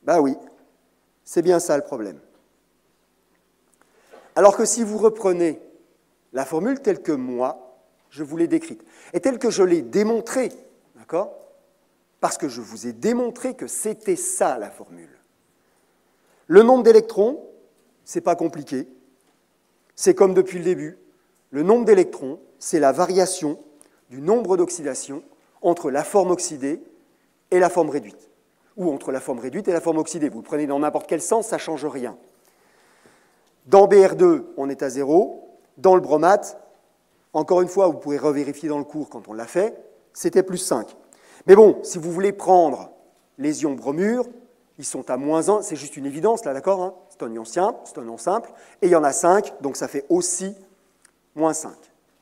Ben oui, c'est bien ça le problème. Alors que si vous reprenez la formule telle que moi, je vous l'ai décrite, et telle que je l'ai démontrée, d'accord? Parce que je vous ai démontré que c'était ça la formule. Le nombre d'électrons, ce n'est pas compliqué, c'est comme depuis le début. Le nombre d'électrons, c'est la variation du nombre d'oxydations entre la forme oxydée et la forme réduite. Ou entre la forme réduite et la forme oxydée. Vous le prenez dans n'importe quel sens, ça ne change rien. Dans BR2, on est à 0. Dans le bromate, encore une fois, vous pouvez revérifier dans le cours quand on l'a fait, c'était plus 5. Mais bon, si vous voulez prendre les ions bromure, ils sont à moins 1, c'est juste une évidence, là, d'accord, hein? C'est un ion simple, et il y en a 5, donc ça fait aussi moins 5.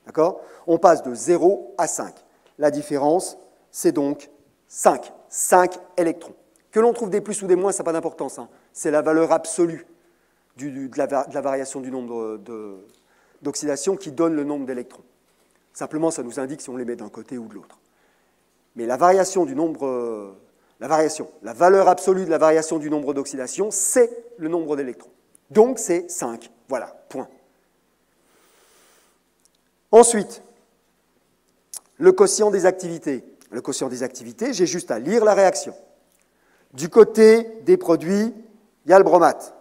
D'accord? On passe de 0 à 5. La différence, c'est donc 5. 5 électrons. Que l'on trouve des plus ou des moins, ça n'a pas d'importance. Hein. C'est la valeur absolue de la variation du nombre d'oxydation qui donne le nombre d'électrons. Simplement, ça nous indique si on les met d'un côté ou de l'autre. Mais la variation du nombre... la valeur absolue de la variation du nombre d'oxydation, c'est le nombre d'électrons. Donc, c'est 5. Voilà, point. Ensuite, le quotient des activités. Le quotient des activités, j'ai juste à lire la réaction. Du côté des produits, il y a le bromate.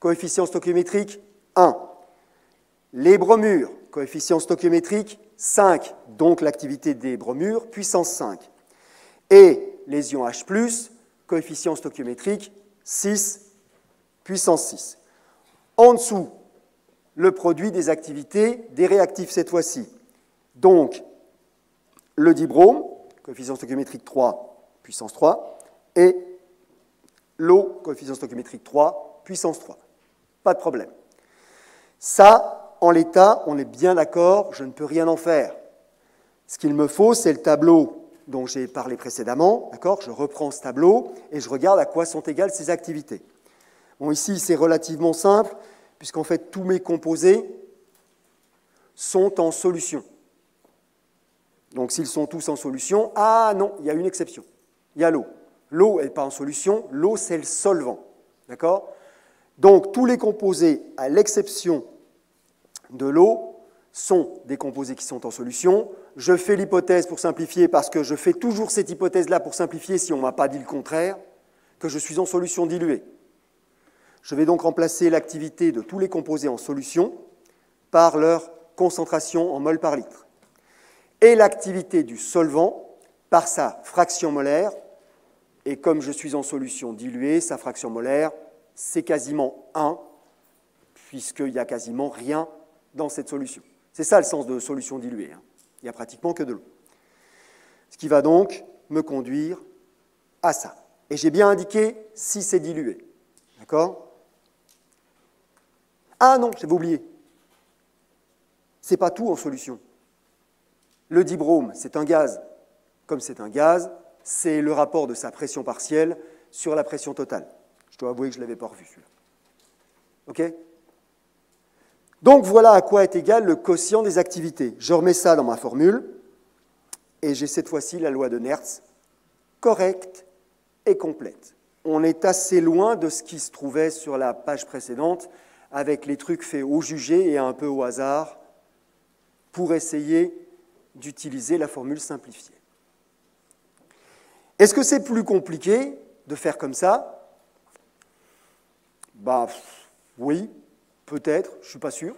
Coefficient stoichiométrique, 1. Les bromures, coefficient stoichiométrique, 5. Donc, l'activité des bromures, puissance 5. Et les ions H+, coefficient stoichiométrique, 6, puissance 6. En dessous, le produit des activités des réactifs cette fois-ci. Donc, le dibrome, coefficient stoichiométrique 3, puissance 3, et l'eau, coefficient stoichiométrique 3, puissance 3. Pas de problème. Ça, en l'état, on est bien d'accord, je ne peux rien en faire. Ce qu'il me faut, c'est le tableau dont j'ai parlé précédemment, d'accord? Je reprends ce tableau et je regarde à quoi sont égales ces activités. Bon, ici, c'est relativement simple, puisqu'en fait, tous mes composés sont en solution. Donc, s'ils sont tous en solution, ah non, il y a une exception. Il y a l'eau. L'eau n'est pas en solution, l'eau, c'est le solvant. D'accord? Donc, tous les composés, à l'exception de l'eau, sont des composés qui sont en solution. Je fais l'hypothèse pour simplifier, parce que je fais toujours cette hypothèse-là pour simplifier si on ne m'a pas dit le contraire, que je suis en solution diluée. Je vais donc remplacer l'activité de tous les composés en solution par leur concentration en mol par litre. Et l'activité du solvant par sa fraction molaire. Et comme je suis en solution diluée, sa fraction molaire, c'est quasiment 1, puisqu'il n'y a quasiment rien dans cette solution. C'est ça le sens de solution diluée. Hein. Il n'y a pratiquement que de l'eau. Ce qui va donc me conduire à ça. Et j'ai bien indiqué si c'est dilué. D'accord? Ah non, j'avais oublié. Ce n'est pas tout en solution. Le dibrome, c'est un gaz. Comme c'est un gaz, c'est le rapport de sa pression partielle sur la pression totale. Je dois avouer que je ne l'avais pas revu, celui-là. OK? Donc, voilà à quoi est égal le quotient des activités. Je remets ça dans ma formule, et j'ai cette fois-ci la loi de Nernst, correcte et complète. On est assez loin de ce qui se trouvait sur la page précédente, avec les trucs faits au jugé et un peu au hasard, pour essayer d'utiliser la formule simplifiée. Est-ce que c'est plus compliqué de faire comme ça? Bah, oui, peut-être, je ne suis pas sûr.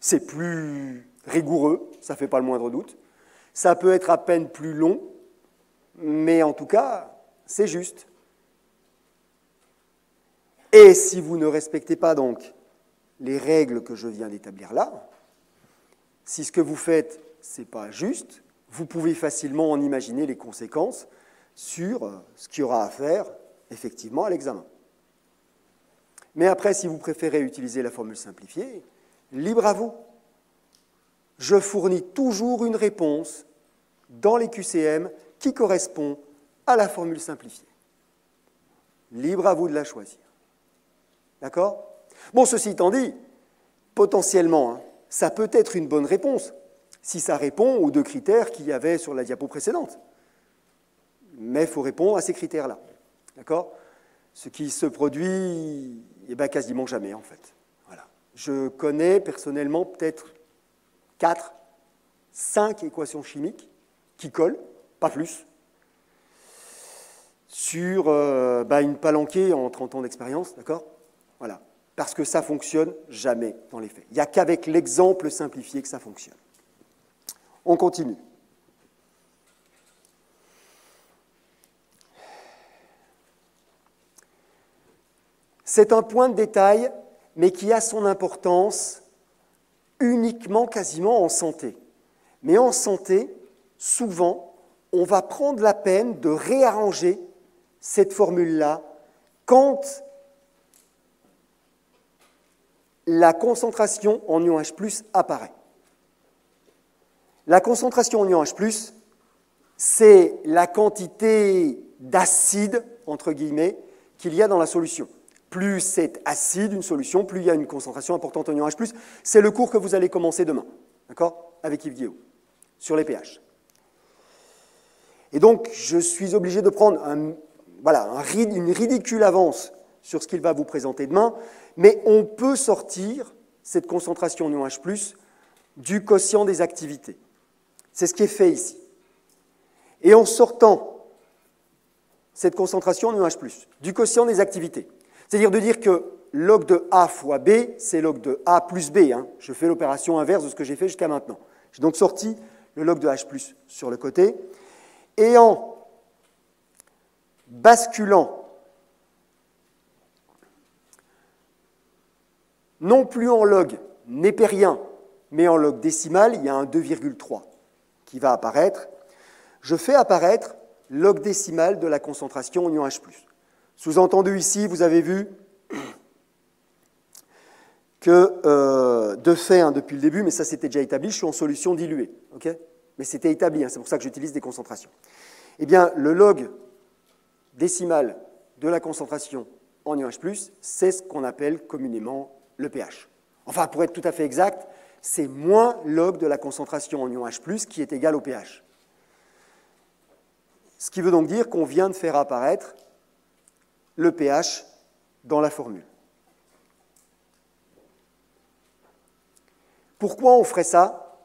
C'est plus rigoureux, ça ne fait pas le moindre doute. Ça peut être à peine plus long, mais en tout cas, c'est juste. Et si vous ne respectez pas donc les règles que je viens d'établir là, si ce que vous faites, ce n'est pas juste, vous pouvez facilement en imaginer les conséquences sur ce qu'il y aura à faire, effectivement, à l'examen. Mais après, si vous préférez utiliser la formule simplifiée, libre à vous. Je fournis toujours une réponse dans les QCM qui correspond à la formule simplifiée. Libre à vous de la choisir. D'accord? Bon, ceci étant dit, potentiellement, hein, ça peut être une bonne réponse, si ça répond aux 2 critères qu'il y avait sur la diapo précédente. Mais il faut répondre à ces critères-là. D'accord? Ce qui se produit eh ben, quasiment jamais, en fait. Voilà. Je connais personnellement peut-être 4, 5 équations chimiques qui collent, pas plus, sur une palanquée en 30 ans d'expérience, d'accord? Voilà. Parce que ça ne fonctionne jamais dans les faits. Il n'y a qu'avec l'exemple simplifié que ça fonctionne. On continue. C'est un point de détail, mais qui a son importance uniquement, quasiment en santé. Mais en santé, souvent, on va prendre la peine de réarranger cette formule-là quand la concentration en ion H+ apparaît. La concentration en ion H+, c'est la quantité d'acide, entre guillemets, qu'il y a dans la solution. Plus c'est acide, une solution, plus il y a une concentration importante en ion H+. C'est le cours que vous allez commencer demain, d'accord, avec Yves Guillaume, sur les pH. Et donc, je suis obligé de prendre une ridicule avance sur ce qu'il va vous présenter demain, mais on peut sortir cette concentration en ion H+, du quotient des activités. C'est ce qui est fait ici. Et en sortant cette concentration en ion H+, du quotient des activités, c'est-à-dire de dire que log de A fois B, c'est log de A plus B. Hein. Je fais l'opération inverse de ce que j'ai fait jusqu'à maintenant. J'ai donc sorti le log de H+ sur le côté. Et en basculant, non plus en log népérien, mais en log décimal, il y a un 2,3 qui va apparaître. Je fais apparaître log décimal de la concentration en ion H+. Sous-entendu ici, vous avez vu que, de fait, hein, depuis le début, mais ça c'était déjà établi, je suis en solution diluée. Okay, mais c'était établi, hein, c'est pour ça que j'utilise des concentrations. Eh bien, le log décimal de la concentration en ion H+, c'est ce qu'on appelle communément le pH. Enfin, pour être tout à fait exact, c'est moins log de la concentration en ion H+, qui est égal au pH. Ce qui veut donc dire qu'on vient de faire apparaître le pH dans la formule. Pourquoi on ferait ça?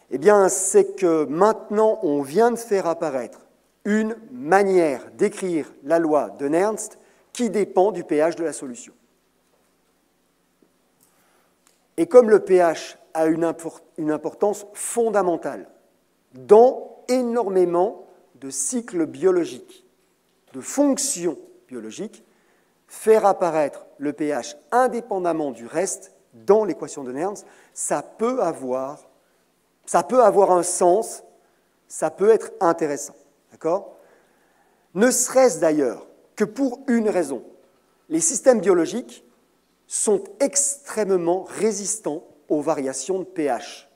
Eh bien, c'est que maintenant, on vient de faire apparaître une manière d'écrire la loi de Nernst qui dépend du pH de la solution. Et comme le pH a une importance fondamentale dans énormément de cycles biologiques, de fonctions biologiques, faire apparaître le pH indépendamment du reste dans l'équation de Nernst, ça peut avoir un sens, ça peut être intéressant. D'accord ? Ne serait-ce d'ailleurs que pour une raison. Les systèmes biologiques sont extrêmement résistants aux variations de pH.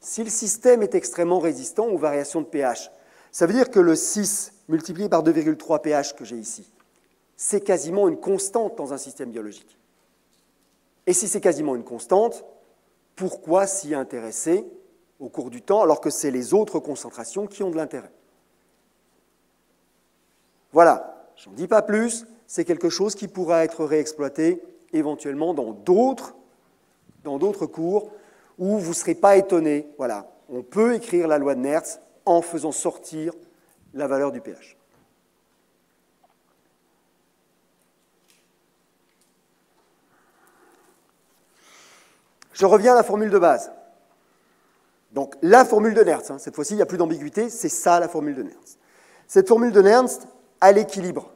Si le système est extrêmement résistant aux variations de pH, ça veut dire que le 6 multiplié par 2,3 pH que j'ai ici, c'est quasiment une constante dans un système biologique. Et si c'est quasiment une constante, pourquoi s'y intéresser au cours du temps alors que c'est les autres concentrations qui ont de l'intérêt? Voilà, je n'en dis pas plus, c'est quelque chose qui pourra être réexploité éventuellement dans d'autres cours où vous ne serez pas étonné. Voilà, on peut écrire la loi de Nernst en faisant sortir la valeur du pH. Je reviens à la formule de base. Donc, la formule de Nernst, hein, cette fois-ci, il n'y a plus d'ambiguïté, c'est ça la formule de Nernst. Cette formule de Nernst, à l'équilibre.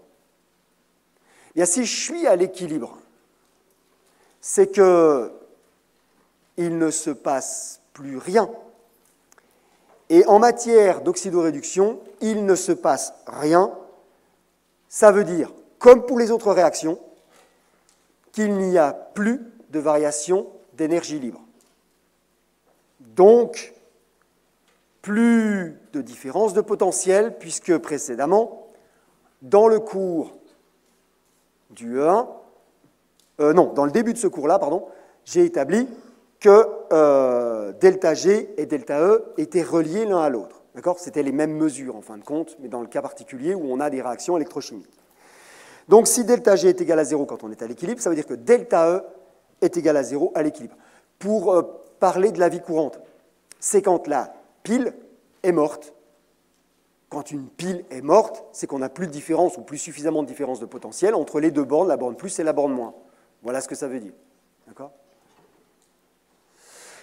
Eh bien, si je suis à l'équilibre, c'est qu'il ne se passe plus rien. Et en matière d'oxydoréduction, il ne se passe rien. Ça veut dire, comme pour les autres réactions, qu'il n'y a plus de variation d'énergie libre. Donc, plus de différence de potentiel, puisque précédemment, dans le cours du E1, dans le début de ce cours-là, j'ai établi que delta G et delta E étaient reliés l'un à l'autre. D'accord? C'était les mêmes mesures, en fin de compte, mais dans le cas particulier où on a des réactions électrochimiques. Donc, si delta G est égal à 0 quand on est à l'équilibre, ça veut dire que delta E est égal à 0 à l'équilibre. Pour parler de la vie courante, c'est quand la pile est morte. Quand une pile est morte, c'est qu'on n'a plus de différence ou plus suffisamment de différence de potentiel entre les deux bornes, la borne plus et la borne moins. Voilà ce que ça veut dire. D'accord?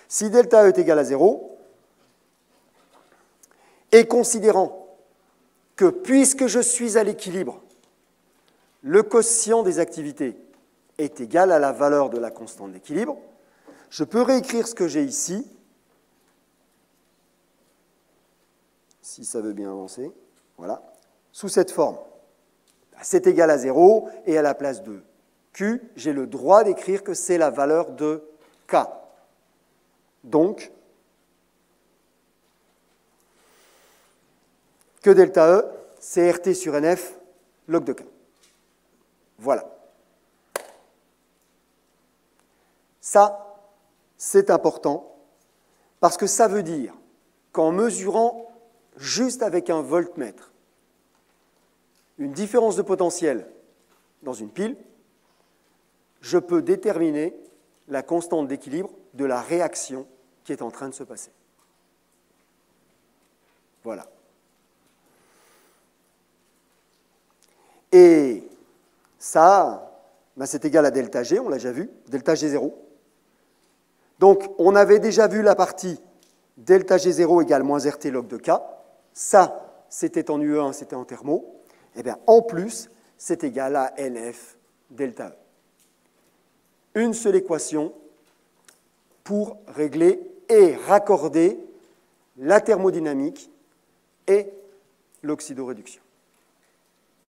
Si delta E est égal à 0, et considérant que puisque je suis à l'équilibre, le quotient des activités est égal à la valeur de la constante d'équilibre, je peux réécrire ce que j'ai ici, si ça veut bien avancer, voilà, sous cette forme. C'est égal à 0, et à la place de Q, j'ai le droit d'écrire que c'est la valeur de K. Donc, que delta E, c'est RT sur NF log de K. Voilà. Ça, c'est important, parce que ça veut dire qu'en mesurant juste avec un voltmètre une différence de potentiel dans une pile, je peux déterminer la constante d'équilibre de la réaction qui est en train de se passer. Voilà. Et ça, ben c'est égal à delta G, on l'a déjà vu, delta G0. Donc, on avait déjà vu la partie delta G0 égale moins RT log de K. Ça, c'était en UE1, c'était en thermo. Eh bien, en plus, c'est égal à NF delta E. Une seule équation pour régler et raccorder la thermodynamique et l'oxydoréduction.